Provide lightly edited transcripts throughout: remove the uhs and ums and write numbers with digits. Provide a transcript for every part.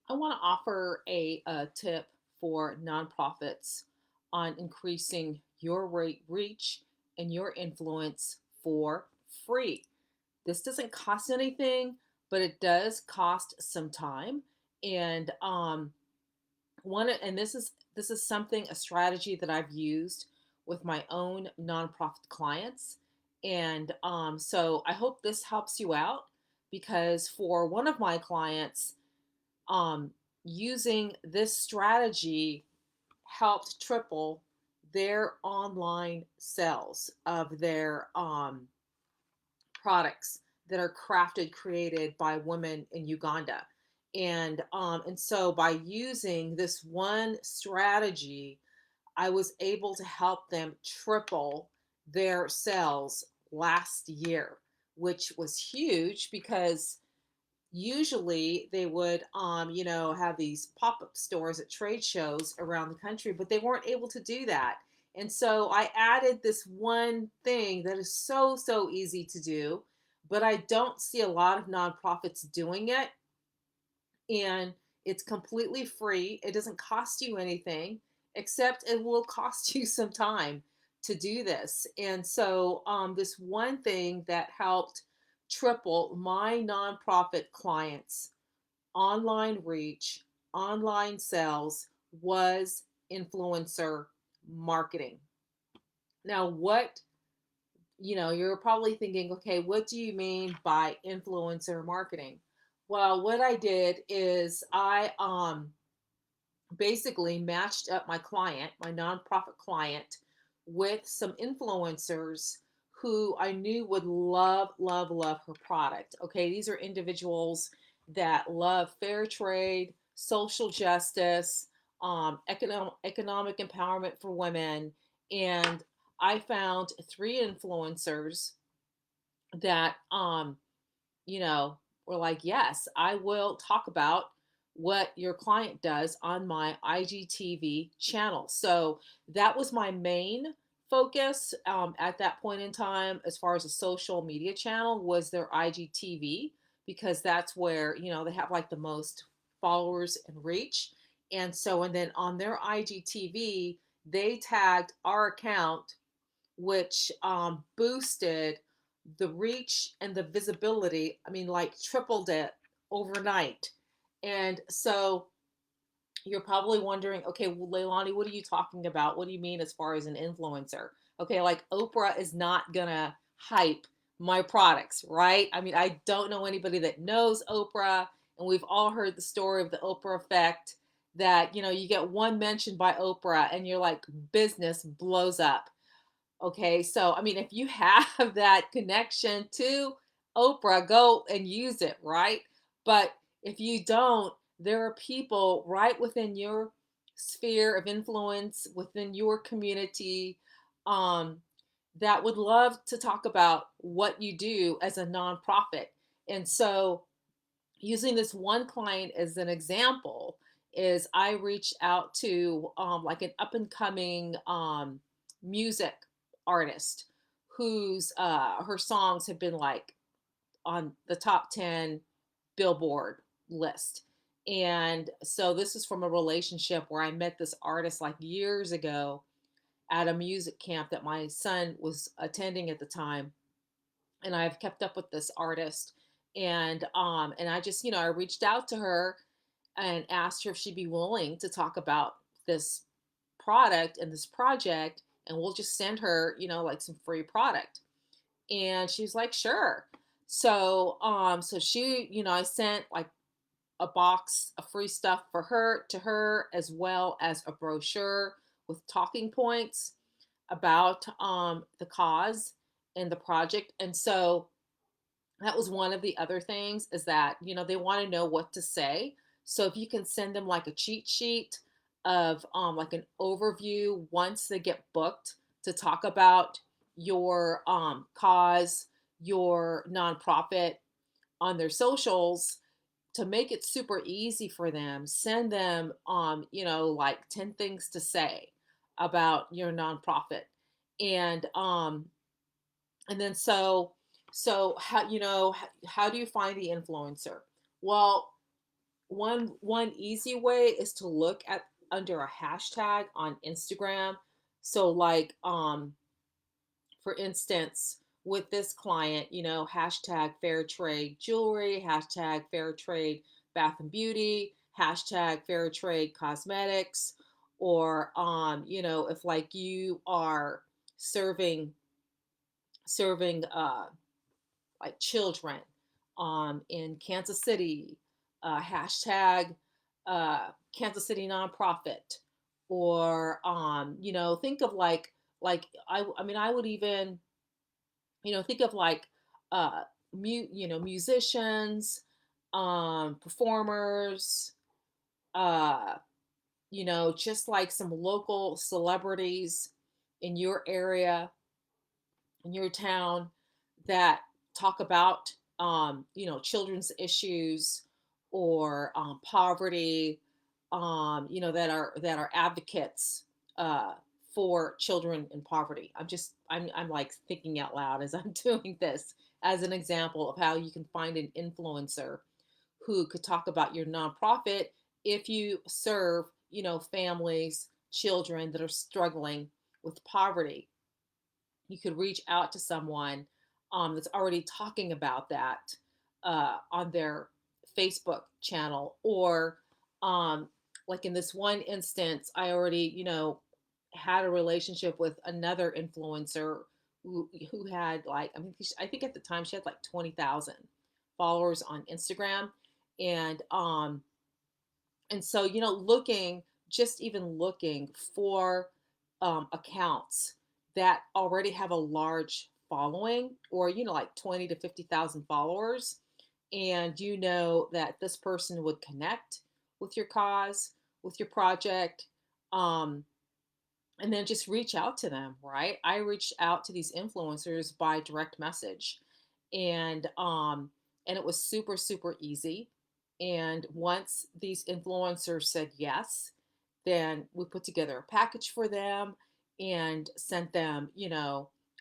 I want to offer a tip for nonprofits on increasing your reach and your influence for free. This doesn't cost anything, but it does cost some time. And this is something a strategy that I've used with my own nonprofit clients. And so I hope this helps you out because for one of my clients, um, using this strategy helped triple their online sales of their products that are created by women in Uganda. And so by using this one strategy, I was able to help them triple their sales last year, which was huge because usually they would have these pop-up stores at trade shows around the country, but they weren't able to do that. And so I added this one thing that is so easy to do, but I don't see a lot of nonprofits doing it. And it's completely free. It doesn't cost you anything, except it will cost you some time to do this. And so, this one thing that helped triple my nonprofit clients' online reach, online sales was influencer marketing. Now, you're probably thinking, okay, what do you mean by influencer marketing? Well, what I did is I basically matched up my client, my nonprofit client, with some influencers who I knew would love her product. Okay, these are individuals that love fair trade, social justice, economic empowerment for women. And I found three influencers that you know, were like, yes, I will talk about what your client does on my IGTV channel. So that was my main focus at that point in time, as far as a social media channel, was their IGTV, because that's where, they have like the most followers and reach. And then on their IGTV, they tagged our account, which boosted the reach and the visibility. I mean, like tripled it overnight. And so you're probably wondering, okay, well, Leilani, what are you talking about? What do you mean as far as an influencer? Okay, like Oprah is not gonna hype my products, right? I mean, I don't know anybody that knows Oprah, and we've all heard the story of the Oprah effect, that you get one mention by Oprah and your like business blows up. Okay, so I mean, if you have that connection to Oprah, go and use it, right? But if you don't, there are people right within your sphere of influence, within your community, um, that would love to talk about what you do as a nonprofit. And so, using this one client as an example, is I reached out to like an up and coming music artist whose her songs have been like on the top 10 Billboard list. And so this is from a relationship where I met this artist like years ago at a music camp that my son was attending at the time. And I've kept up with this artist, and I just, I reached out to her and asked her if she'd be willing to talk about this product and this project, and we'll just send her, like some free product. And she's like, sure. So she, I sent like a box of free stuff for her to her, as well as a brochure with talking points about the cause and the project. And so that was one of the other things, is that, they want to know what to say. So if you can send them like a cheat sheet of like an overview once they get booked to talk about your cause, your nonprofit, on their socials, to make it super easy for them, send them like 10 things to say about your nonprofit. And um and then so so how do you find the influencer? Well, one easy way is to look at under a hashtag on Instagram. So like for instance, with this client, hashtag fair trade jewelry, hashtag fair trade bath and beauty, hashtag fair trade cosmetics, or if like you are serving serving like children in Kansas City, hashtag Kansas City nonprofit, or think of I mean I would even think of like musicians, performers, uh just like some local celebrities in your area, in your town, that talk about children's issues, or poverty, that are advocates for children in poverty. I'm like thinking out loud as I'm doing this, as an example of how you can find an influencer who could talk about your nonprofit if you serve families, children that are struggling with poverty. You could reach out to someone that's already talking about that on their Facebook channel, or um, like in this one instance, I already had a relationship with another influencer who had like, I think at the time she had like 20,000 followers on Instagram, and so looking for accounts that already have a large following, or like 20 to 50,000 followers, and that this person would connect with your cause, with your project, um, and then just reach out to them. Right, I reached out to these influencers by direct message, and it was super super easy. And once these influencers said yes, then we put together a package for them and sent them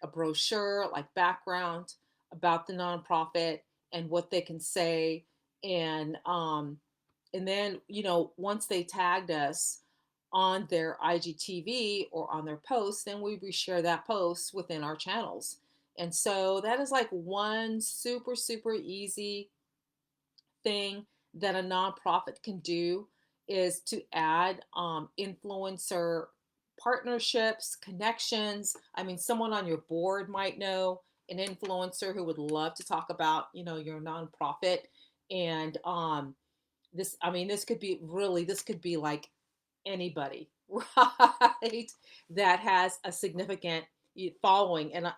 a brochure, like background about the nonprofit and what they can say. And then once they tagged us on their IGTV or on their post, then we reshare that post within our channels. And so that is like one super super easy thing that a nonprofit can do, is to add influencer partnerships, connections. I mean, someone on your board might know an influencer who would love to talk about your nonprofit. And this could be like anybody, right? That has a significant following, and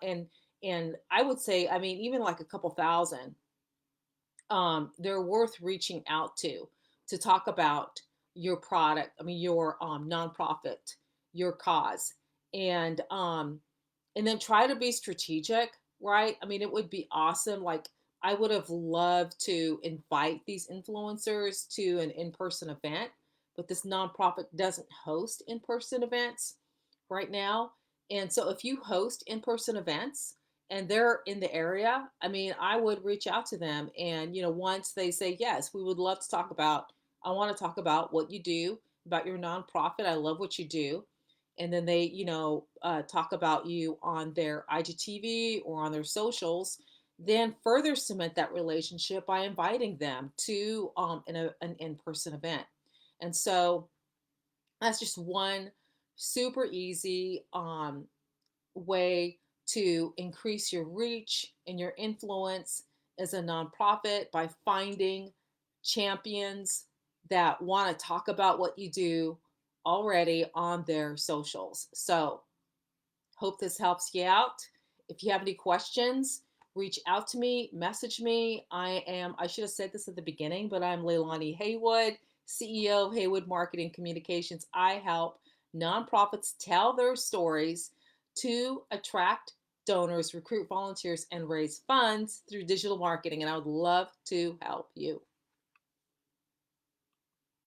I would say, I mean, even like a couple thousand, they're worth reaching out to talk about your product. I mean, your nonprofit, your cause, and then try to be strategic, right? I mean, it would be awesome. Like, I would have loved to invite these influencers to an in-person event, but this nonprofit doesn't host in-person events right now. And so if you host in-person events and they're in the area, I mean, I would reach out to them, and once they say yes, we would love to talk about, I want to talk about what you do, about your nonprofit. I love what you do. And then they talk about you on their IGTV or on their socials, then further cement that relationship by inviting them to an in-person event. And so that's just one super easy way to increase your reach and your influence as a nonprofit, by finding champions that want to talk about what you do already on their socials. So, hope this helps you out. If you have any questions, reach out to me, message me. I should have said this at the beginning, but I'm Leilani Haywood, CEO of Haywood Marketing Communications. I help nonprofits tell their stories to attract donors, recruit volunteers, and raise funds through digital marketing. And I would love to help you.